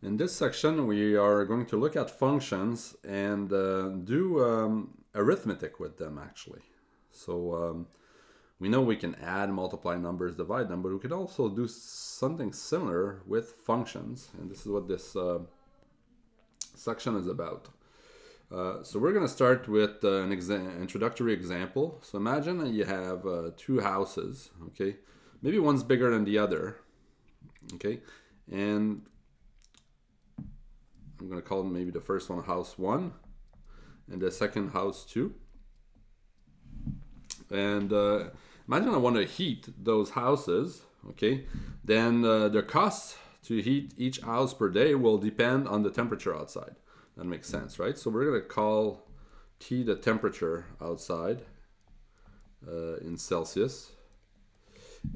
In this section, we are going to look at functions and do arithmetic with them, actually. So we know we can add, multiply numbers, divide them, but we could also do something similar with functions. And this is what this section is about. So we're going to start with an introductory example. So imagine that you have two houses, okay? Maybe one's bigger than the other, okay? And I'm going to call maybe the first one house 1 and the second house 2. And imagine I want to heat those houses, okay? Then the cost to heat each house per day will depend on the temperature outside. That makes sense, right? So we're going to call T the temperature outside in Celsius.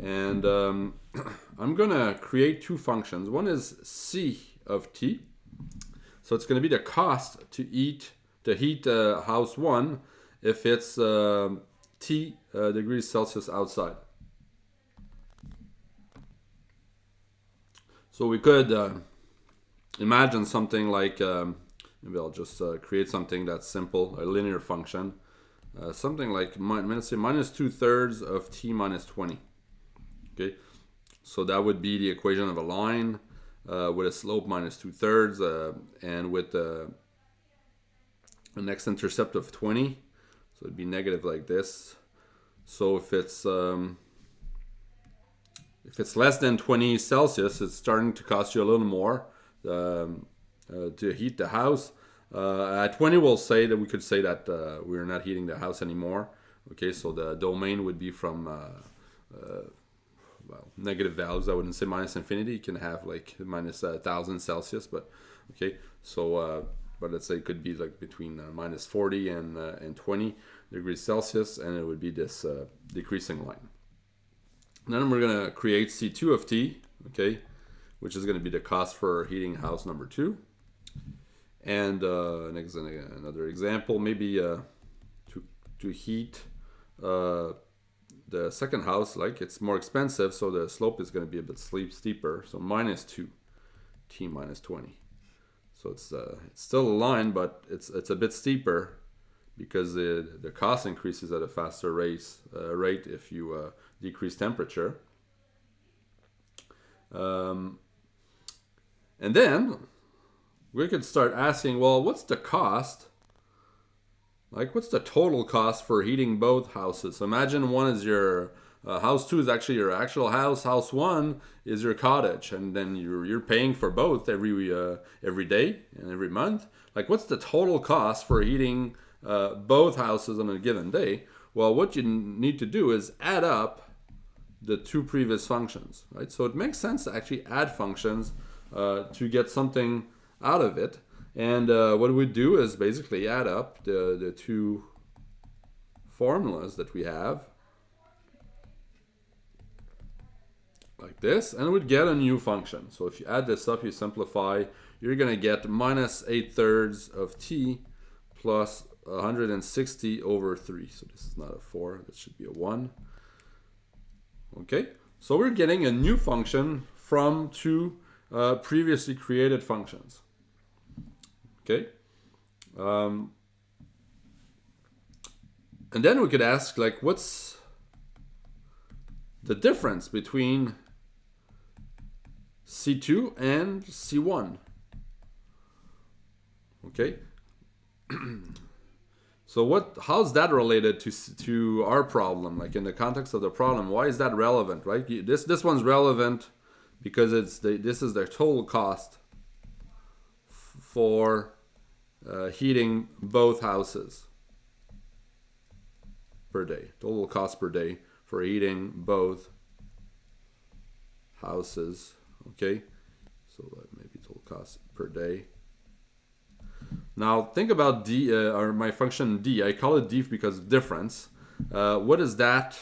And I'm going to create two functions. One is C of T. So it's going to be the cost to heat house 1 if it's T degrees Celsius outside. So we could imagine something like, maybe I'll just create something that's simple, a linear function. Something like, let's say minus 2/3 of T minus 20. Okay, so that would be the equation of a line. With a slope minus 2/3 and with an x-intercept of 20, so it'd be negative like this. So if it's less than 20 Celsius, it's starting to cost you a little more to heat the house. At 20, we'll say that we could say that we're not heating the house anymore. Okay, so the domain would be from well, negative values. I wouldn't say minus infinity. You can have like minus 1,000 Celsius, but okay. So, but let's say it could be like between minus 40 and 20 degrees Celsius, and it would be this decreasing line. And then we're gonna create C2 of T, okay, which is gonna be the cost for heating house number 2. And another example, maybe to heat the second house, like it's more expensive, so the slope is going to be a bit steeper. So minus 2 T minus 20. So it's still a line, but it's a bit steeper because the cost increases at a faster rate if you decrease temperature. And then we could start asking, well, what's the cost? Like, what's the total cost for heating both houses? So imagine one is your house 2 is actually your actual house. House 1 is your cottage, and then you're paying for both every day and every month. Like, what's the total cost for heating both houses on a given day? Well, what you need to do is add up the two previous functions, right? So it makes sense to actually add functions to get something out of it. And what we do is basically add up the two formulas that we have, like this, and we'd get a new function. So if you add this up, you simplify, you're going to get minus 8/3 of T plus 160 over 3. So this is not a 4, that should be a 1. Okay, so we're getting a new function from two previously created functions. Okay, and then we could ask, like, what's the difference between C2 and C1? Okay, so how's that related to our problem? Like, in the context of the problem, why is that relevant, right? This one's relevant because this is their total cost for heating both houses per day. Total cost per day for heating both houses. Okay, so maybe total cost per day. Now think about D, or my function D. I call it D because of difference. What is that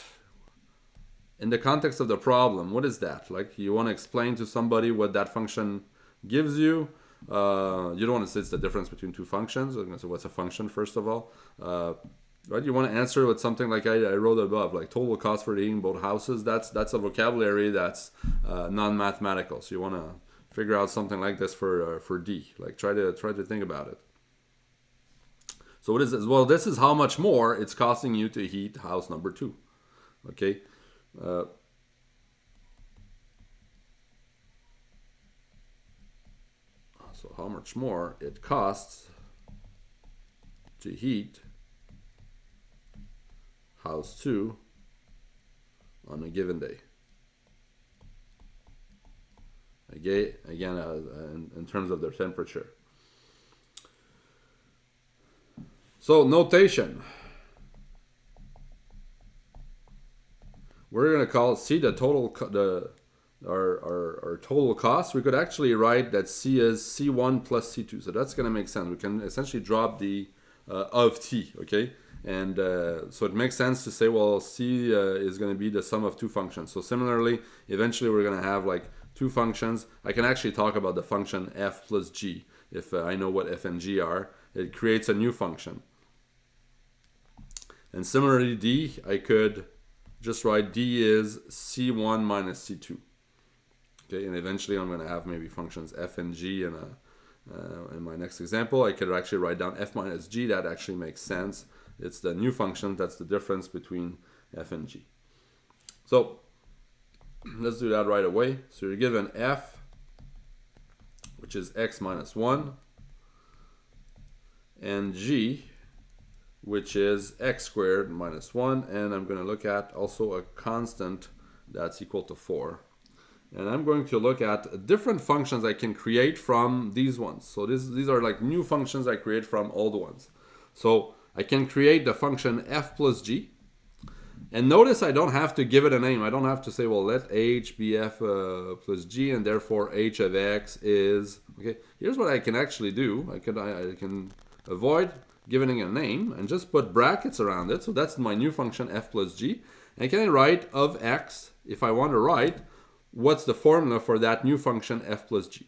in the context of the problem? What is that? Like, you want to explain to somebody what that function gives you. You don't want to say it's the difference between two functions. So what's a function, first of all? Right? You want to answer with something like I wrote above, like total cost for heating both houses. That's a vocabulary that's non-mathematical. So you want to figure out something like this for D. Like try to think about it. So what is this? Well, this is how much more it's costing you to heat house number 2. Okay. So how much more it costs to heat house 2 on a given day. Again, in terms of their temperature. So notation. We're going to call C the total, our total cost. We could actually write that C is C1 plus C2. So that's going to make sense. We can essentially drop the of T, okay? And so it makes sense to say, well, C is going to be the sum of 2 functions. So similarly, eventually we're going to have like 2 functions. I can actually talk about the function f plus g. If I know what f and g are, it creates a new function. And similarly, D, I could just write D is C1 minus C2. Okay, and eventually I'm going to have maybe functions f and g in my next example. I could actually write down f minus g. That actually makes sense. It's the new function. That's the difference between f and g. So let's do that right away. So you're given f, which is x minus 1, and g, which is x squared minus 1. And I'm going to look at also a constant that's equal to 4. And I'm going to look at different functions I can create from these ones. So these are like new functions I create from old ones. So I can create the function f plus g. And notice I don't have to give it a name. I don't have to say, well, let h be f plus g, and therefore h of x is... Okay, here's what I can actually do. I can avoid giving a name and just put brackets around it. So that's my new function f plus g. And can I write of x, if I want to write, what's the formula for that new function f plus g?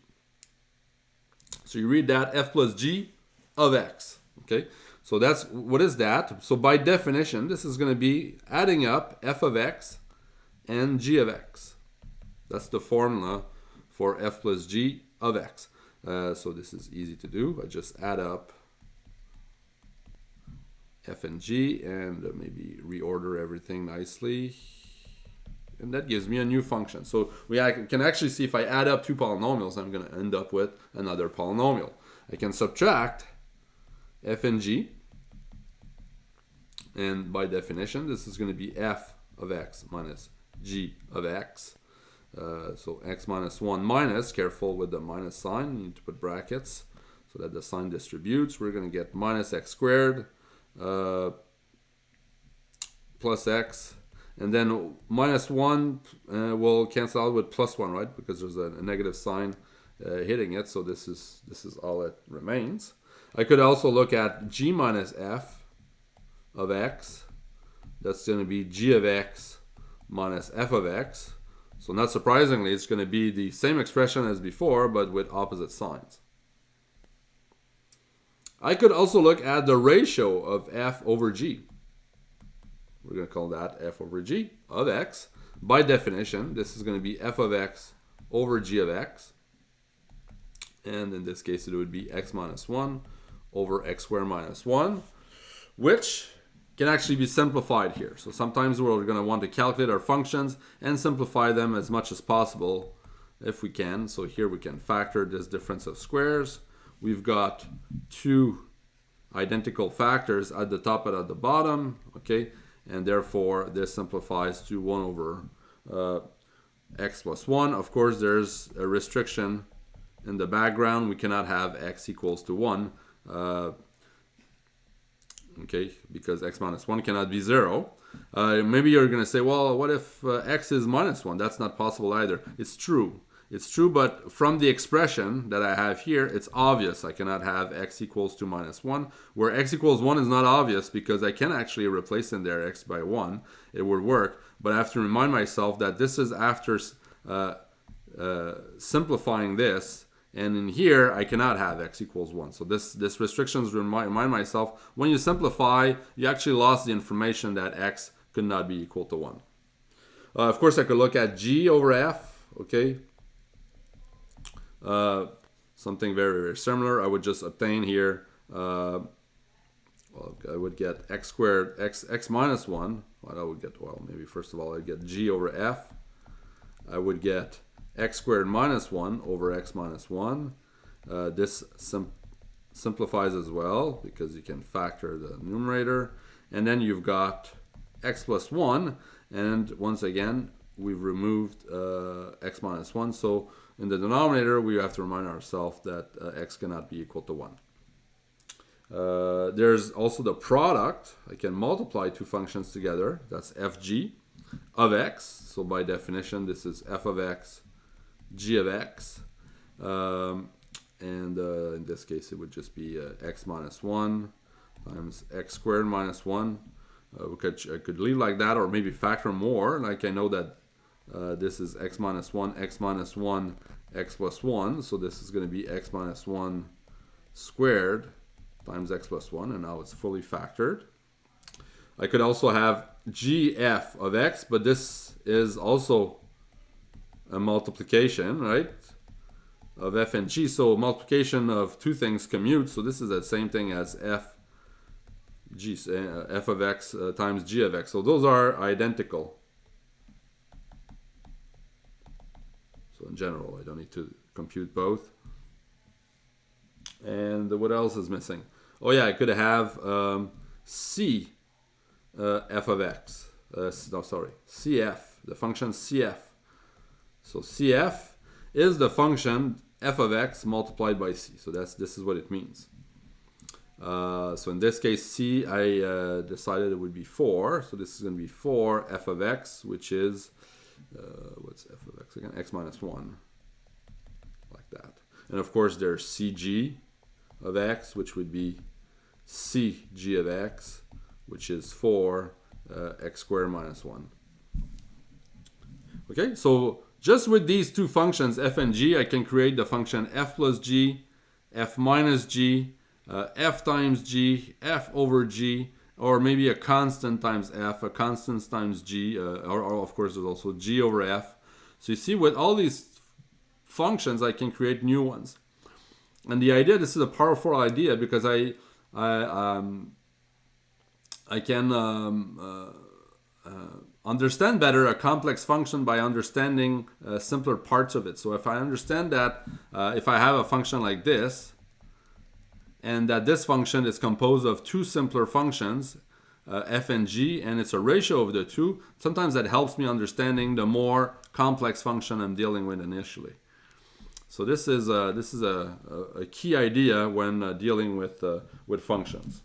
So you read that f plus g of x. Okay, so that's, what is that? So by definition, this is going to be adding up f of x and g of x. That's the formula for f plus g of x. So this is easy to do. I just add up f and g and maybe reorder everything nicely. And that gives me a new function. So I can actually see if I add up 2 polynomials, I'm going to end up with another polynomial. I can subtract f and g. And by definition, this is going to be f of x minus g of x. So x minus 1 minus, careful with the minus sign, you need to put brackets so that the sign distributes. We're going to get minus x squared plus x. And then minus 1 will cancel out with plus 1, right? Because there's a negative sign hitting it. So this is all that remains. I could also look at g minus f of x. That's going to be g of x minus f of x. So not surprisingly, it's going to be the same expression as before, but with opposite signs. I could also look at the ratio of f over g. We're going to call that f over g of x. By definition, this is going to be f of x over g of x. And in this case, it would be x minus 1 over x squared minus 1, which can actually be simplified here. So sometimes we're going to want to calculate our functions and simplify them as much as possible if we can. So here we can factor this difference of squares. We've got 2 identical factors at the top and at the bottom, okay? And therefore, this simplifies to 1 over x plus 1. Of course, there's a restriction in the background. We cannot have x equals to 1. Okay, because x minus 1 cannot be 0. Maybe you're going to say, well, what if x is minus 1? That's not possible either. It's true. It's true, but from the expression that I have here, it's obvious I cannot have x equals to minus 1, where x equals 1 is not obvious because I can actually replace in there x by 1. It would work, but I have to remind myself that this is after simplifying this, and in here, I cannot have x equals 1. So this restrictions remind myself, when you simplify, you actually lost the information that x could not be equal to 1. Of course, I could look at g over f, okay? something very, very similar. I would just obtain here, well, I would get x squared, x minus 1. Well, I would get, well, maybe first of all, I'd get g over f. I would get x squared minus 1 over x minus 1. This simplifies as well because you can factor the numerator. And then you've got x plus 1. And once again, we've removed x minus 1. So in the denominator, we have to remind ourselves that x cannot be equal to 1. There's also the product. I can multiply two functions together. That's fg of x. So by definition, this is f of x, g of x. And in this case, it would just be x minus 1 times x squared minus 1. I could leave like that, or maybe factor more. Like I know that this is x minus 1, x minus 1, x plus 1. So this is going to be x minus 1 squared times x plus 1. And now it's fully factored. I could also have gf of x, but this is also a multiplication, right, of f and g. So multiplication of two things commute. So this is the same thing as f of x times g of x. So those are identical. So in general, I don't need to compute both. And what else is missing? Oh yeah, I could have c f of x. No, sorry, cf, the function cf. So cf is the function f of x multiplied by c. So this is what it means. So in this case, c, I decided it would be 4. So this is going to be 4 f of x, which is, what's f of x again? X minus 1, like that. And of course, there's cg of x, which would be cg of x, which is 4 x squared minus 1. Okay, so just with these two functions, f and g, I can create the function f plus g, f minus g, f times g, f over g, or maybe a constant times f, a constant times g, or of course there's also g over f. So you see, with all these functions, I can create new ones. And the idea, this is a powerful idea because I can understand better a complex function by understanding simpler parts of it. So if I understand that if I have a function like this, and that this function is composed of two simpler functions, f and g, and it's a ratio of the two, sometimes that helps me understanding the more complex function I'm dealing with initially. So this is a key idea when dealing with functions.